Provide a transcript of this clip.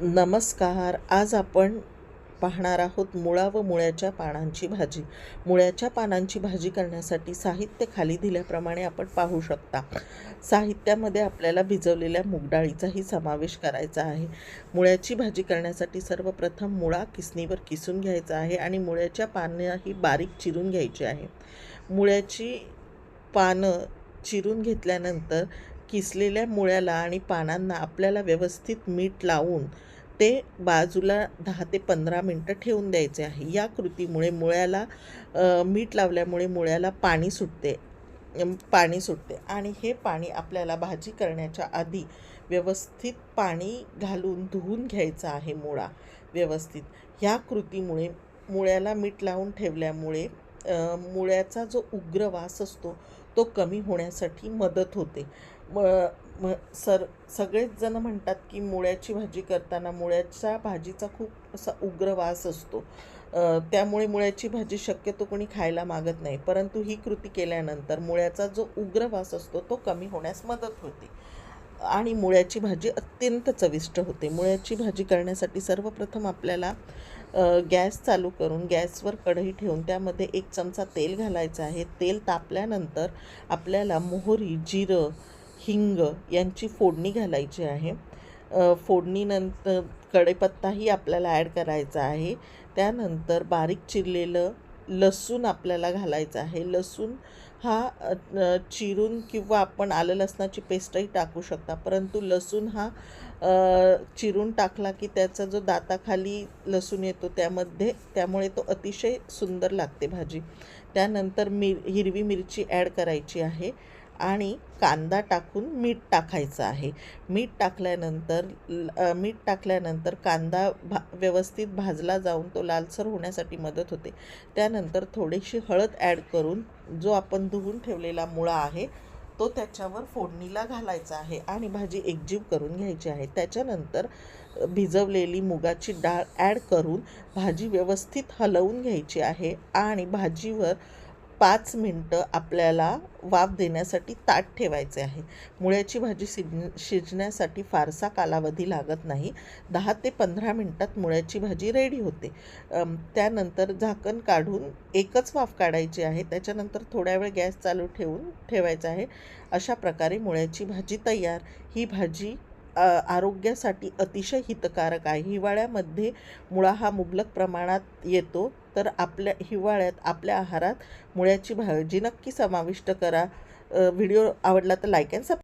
नमस्कार. आज आपण पाहणार आहोत मुळा व मुळ्याच्या पानांची भाजी. मुळ्याच्या पानांची भाजी करण्यासाठी साहित्य खाली दिल्याप्रमाणे आपण पाहू शकता. साहित्यामध्ये आपल्याला भिजवलेल्या मूग डाळीचाही समावेश करायचा आहे. मुळ्याची भाजी करण्यासाठी सर्वप्रथम मुळा किसणीवर किसून घ्यायचा आहे आणि मुळ्याच्या पानंही बारीक चिरून घ्यायची आहे. मुळ्याची पानं चिरून घेतल्यानंतर किसलेल्या मुळ्याला आणि पानांना आपल्याला व्यवस्थित मीठ लावून ते बाजूला 10 ते 15 मिनटं ठेवून द्यायचे आहे. या कृतीमुळे मुळ्याला मीठ लावल्यामुळे मुळ्याला पाणी सुटते आणि हे पाणी आपल्याला भाजी करण्याच्या आधी व्यवस्थित पाणी घालून धुवून घ्यायचा आहे मुळा व्यवस्थित. ह्या कृतीमुळे मुळ्याला मीठ लावून ठेवल्यामुळे मुळ्याचा जो उग्र वास असतो तो कमी होण्यासाठी मदत होते. सगळेच जण म्हणतात की मुळ्याची भाजी करताना मुळ्याच्या भाजीचा खूप असा उग्र वास असतो, त्यामुळे मुळ्याची भाजी शक्यतो कोणी खायला मागत नाही. परंतु ही कृती केल्यानंतर मुळ्याचा जो उग्र वास असतो तो कमी होण्यास मदत होते आणि मुळ्याची भाजी अत्यंत चविष्ट होते. मुळ्याची भाजी करण्यासाठी सर्वप्रथम आपल्याला गॅस चालू करून गॅसवर कढई ठेवून त्यामध्ये 1 चमचा तेल घालायचं आहे. तेल तापल्यानंतर आपल्याला मोहरी, जिरं, हिंग यांची फोडणी घालायची आहे. फोडणीनंतर कढीपत्ताही आपल्याला ॲड करायचा आहे. त्यानंतर बारीक चिरलेलं लसूण आपल्याला घालायचं आहे. लसूण हा चिरून किंवा आपण आलं लसणाची पेस्टही टाकू शकता, परंतु लसूण हा चिरून टाकला की त्याचा जो दाताखाली लसूण येतो त्यामुळे तो अतिशय सुंदर लागते भाजी. त्यानंतर हिरवी मिरची ॲड करायची आहे आणि कांदा टाकून मीठ टाकायचं आहे. मीठ टाकल्यानंतर कांदा व्यवस्थित भाजला जाऊन तो लालसर होण्यासाठी मदत होते. त्यानंतर थोडीशी हळद ॲड करून जो आपण धुवून ठेवलेला मुळा आहे तो त्याच्यावर फोडणीला घालायचा आहे आणि भाजी एकजीव करून घ्यायची आहे. त्याच्यानंतर भिजवलेली मुगाची डाळ ॲड करून भाजी व्यवस्थित हलवून घ्यायची आहे आणि भाजीवर 5 मिनटं आपल्याला वाफ देण्यासाठी ताट ठेवायचे आहे. मुळ्याची भाजी शिजण्यासाठी फारसा कालावधी लागत नाही. 10 ते 15 मिनटात मुळ्याची भाजी रेडी होते. त्यानंतर झाकण काढून एकच वाफ काढायची आहे. त्याच्यानंतर थोड्या वेळ गॅस चालू ठेवून ठेवायचा आहे. अशा प्रकारे मुळ्याची भाजी तयार. ही भाजी आरोग्यासाठी अतिशय हितकारक आहे. हिवाळ्यामध्ये मुळा हा मुबलक प्रमाणात येतो, तर हिवाळ्यात आपल्या आहारात मुळ्याची भाजी नक्की समाविष्ट करा. व्हिडिओ आवडला तर लाईक अँड सबस्क्राईब